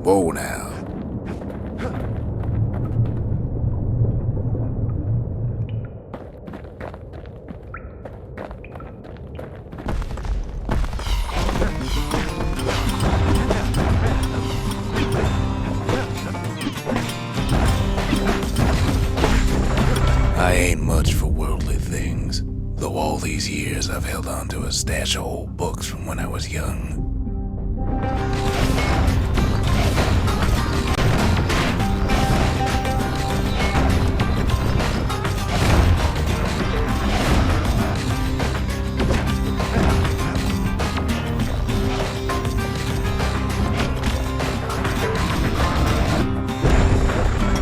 Whoa now. I ain't much for worldly things, though all these years I've held on to a stash of old books from when I was young.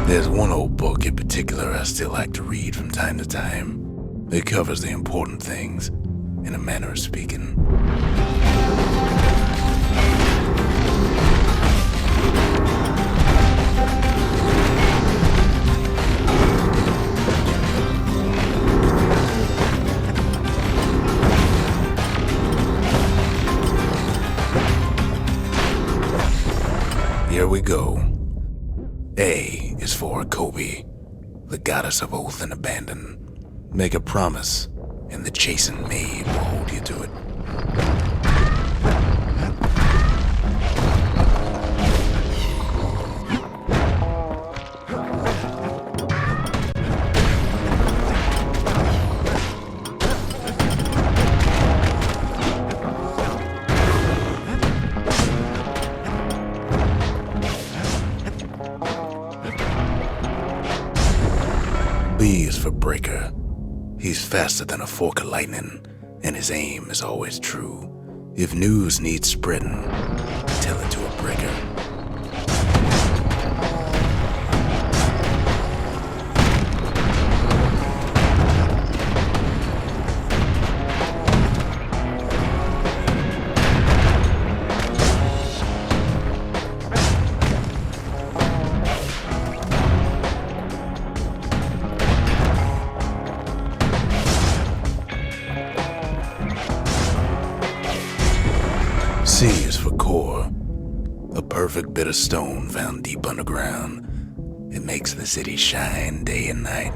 There's one old book in particular I still like to read from time to time. It covers the important things, in a manner of speaking. Here we go. A is for Acobi, the goddess of oath and abandon. Make a promise, and the chastened maid will hold you to it. B is for Breaker. He's faster than a fork of lightning, and his aim is always true. If news needs spreading, tell it to a breaker. C is for Core, a perfect bit of stone found deep underground. It makes the city shine day and night.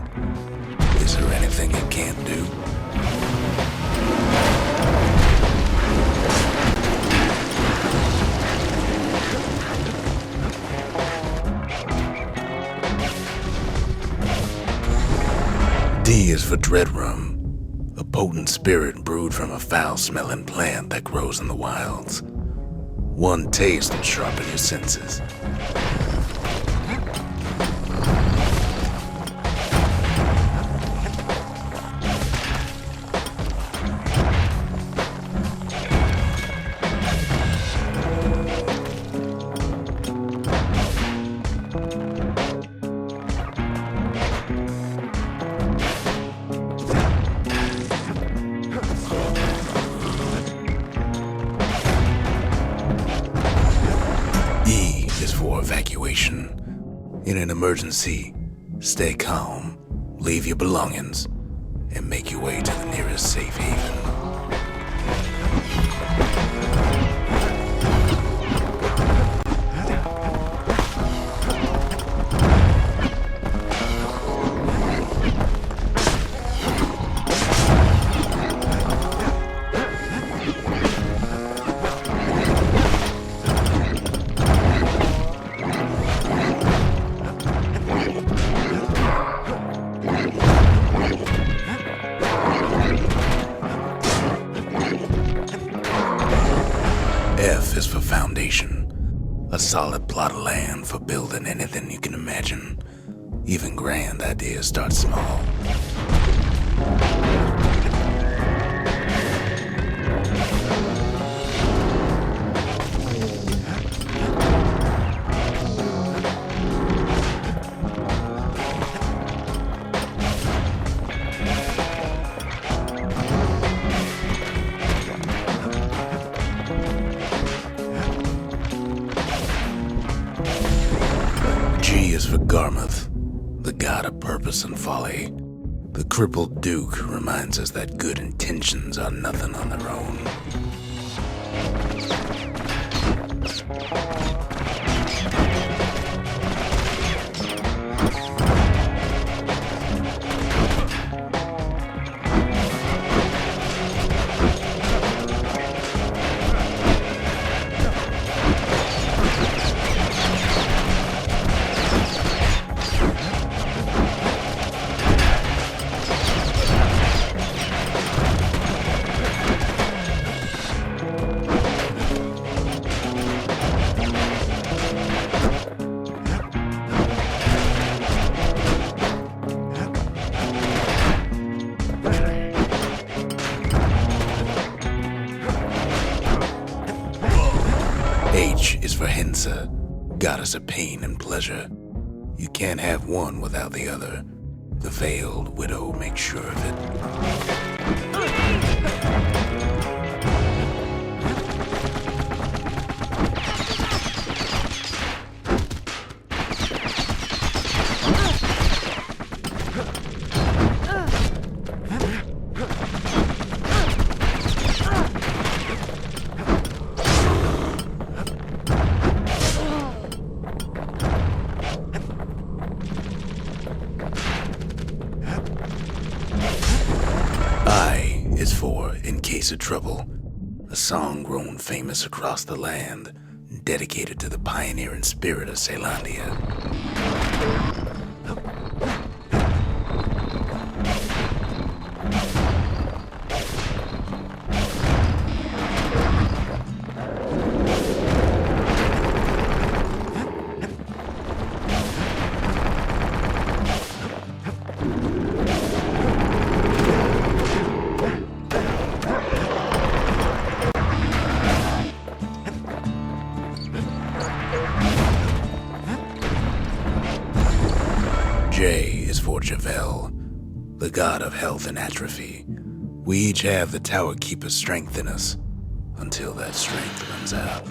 Is there anything it can't do? D is for Dreadrum, a potent spirit brewed from a foul-smelling plant that grows in the wilds. One taste will sharpen your senses. Evacuation. In an emergency, stay calm, leave your belongings, and make your way to the nearest safe haven. F is for foundation, a solid plot of land for building anything you can imagine. Even grand ideas start small. G is for Garmuth, the god of purpose and folly. The crippled Duke reminds us that good intentions are nothing on their own. goddess of pain and pleasure. You can't have one without the other. The veiled widow makes sure of it. Of trouble, a song grown famous across the land, dedicated to the pioneering spirit of Caelondia. The god of health and atrophy. We each have the Tower Keeper's strength in us, until that strength runs out.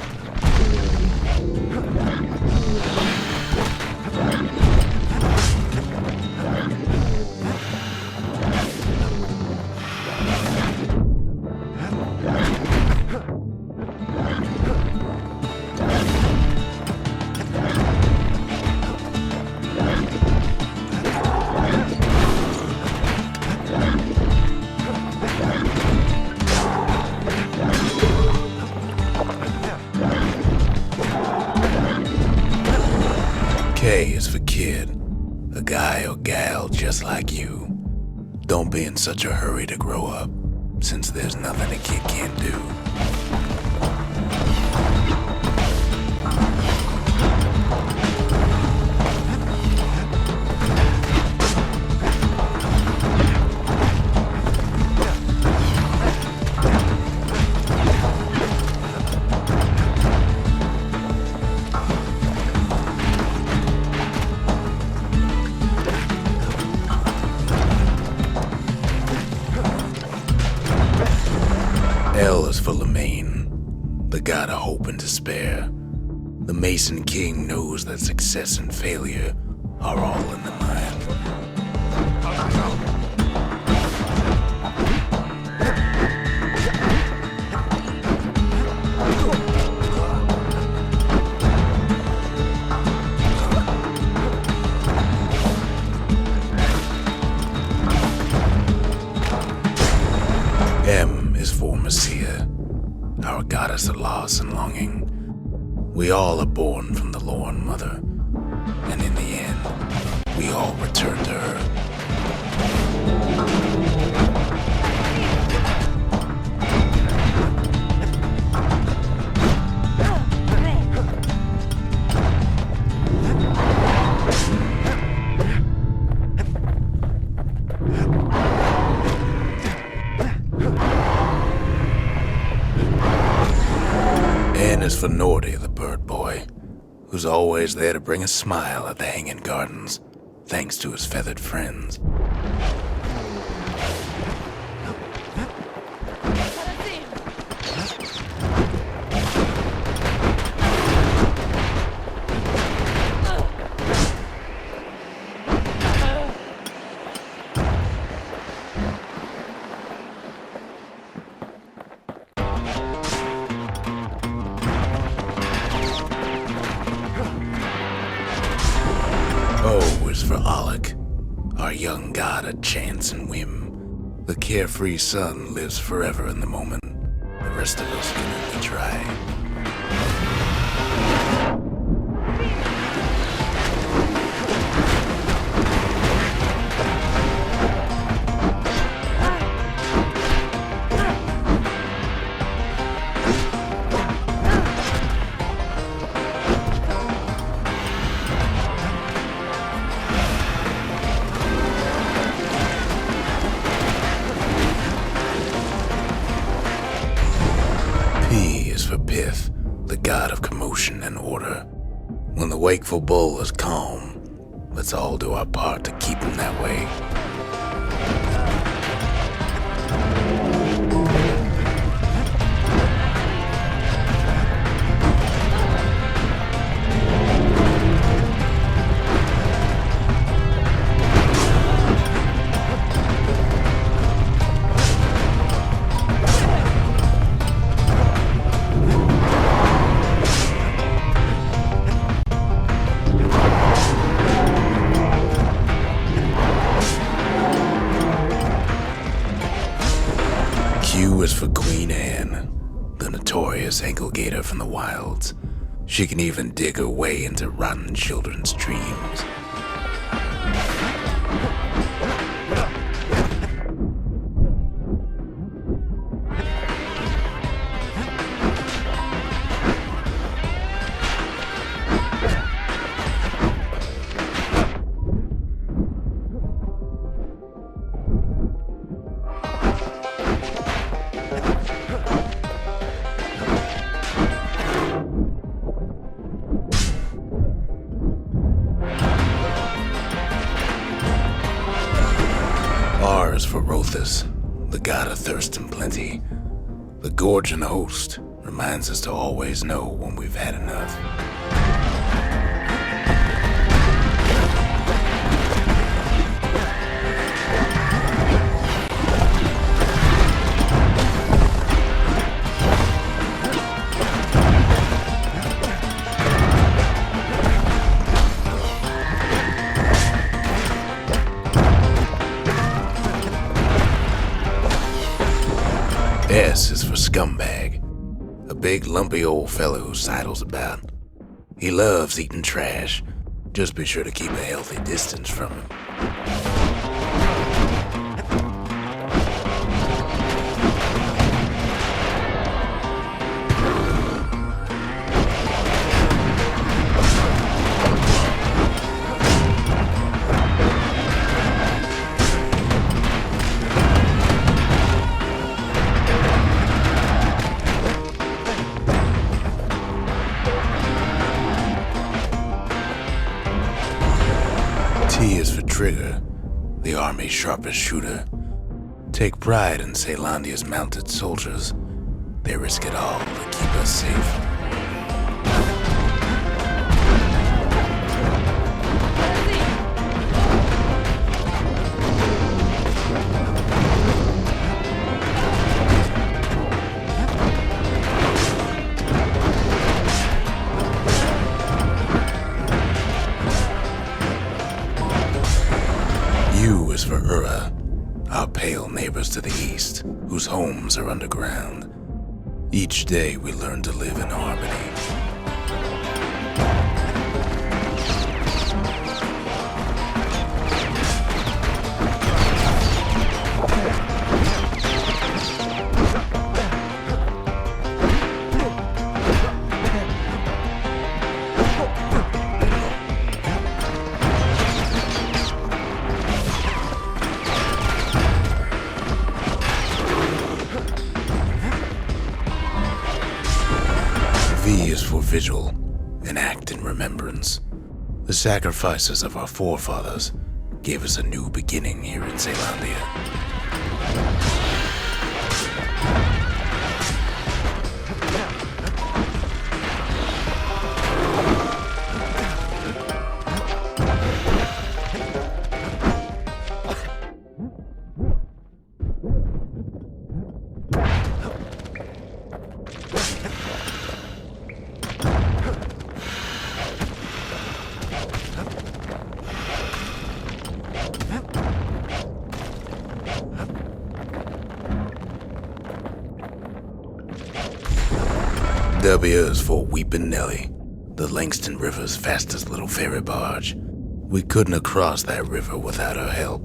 K is for kid, a guy or gal just like you. Don't be in such a hurry to grow up, since there's nothing a kid can't do. L is for Lemaine, the god of hope and despair. The Mason King knows that success and failure are all in the mind. M is for Messiah, our goddess of loss and longing. We all are born from the Lorn Mother, and in the end, we all return to her. N is for Nordy, the bird boy, who's always there to bring a smile at the Hanging Gardens, thanks to his feathered friends. O is for Alec, our young god of chance and whim. The carefree son lives forever in the moment. The rest of us can only try. P is for Pyth, wakeful bull is calm. Let's all do our part to keep him that way. Q is for Queen Anne, the notorious ankle gator from the wilds. She can even dig her way into rotten children's dreams. R is for Rothus, the god of thirst and plenty. The gorging host reminds us to always know when we've had enough. S is for Scumbag, a big lumpy old fellow who sidles about. He loves eating trash. Just be sure to keep a healthy distance from him. T is for Trigger, the army's sharpest shooter. Take pride in Caelandia's mounted soldiers. They risk it all to keep us safe. U is for Ura, our pale neighbors to the east, whose homes are underground. Each day we learn to live in harmony. V is for Vigil, an act in remembrance. The sacrifices of our forefathers gave us a new beginning here in Caelandia. W is for Weepin' Nelly, the Langston River's fastest little ferry barge. We couldn't have crossed that river without her help.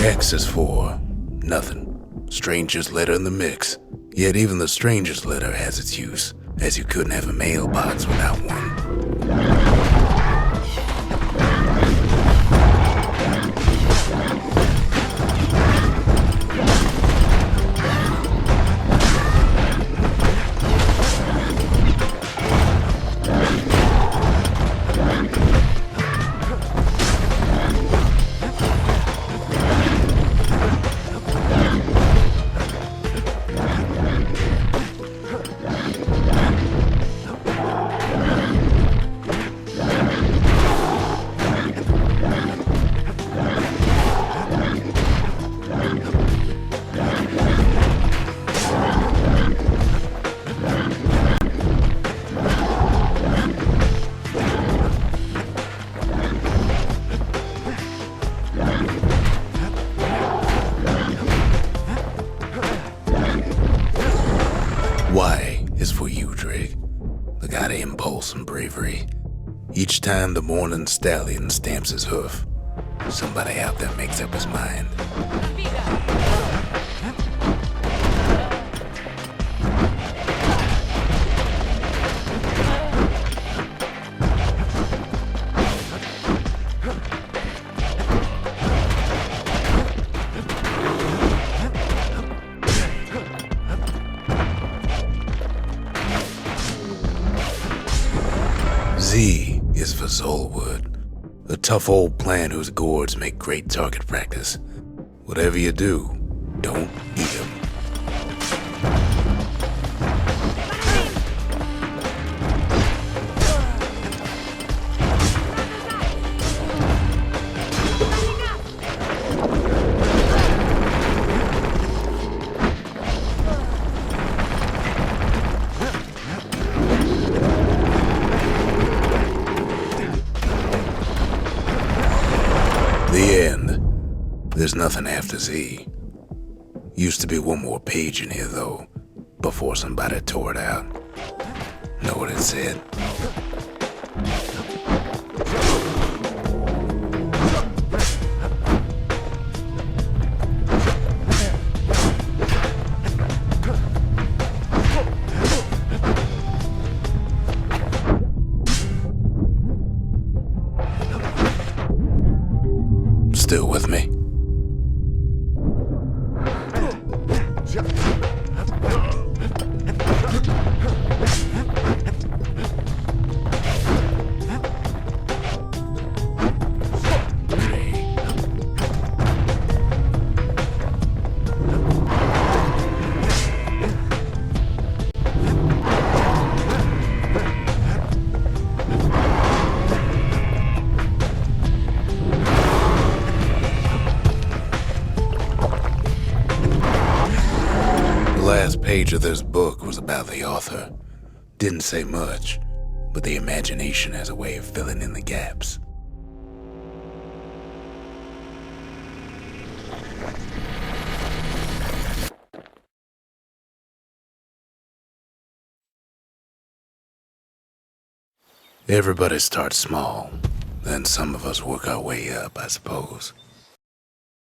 X is for nothing. Stranger's letter in the mix. Yet even the stranger's letter has its use, as you couldn't have a mailbox without one. Y is for Yudrig, the god of impulse and bravery. Each time the morning stallion stamps his hoof, somebody out there makes up his mind. Z is for Zolwood, a tough old plant whose gourds make great target practice. Whatever you do, don't eat them. The end. There's nothing after Z. Used to be one more page in here, though, before somebody tore it out. Know what it said? Still with me? The last page of this book was about the author. Didn't say much, but the imagination has a way of filling in the gaps. Everybody starts small, then some of us work our way up, I suppose.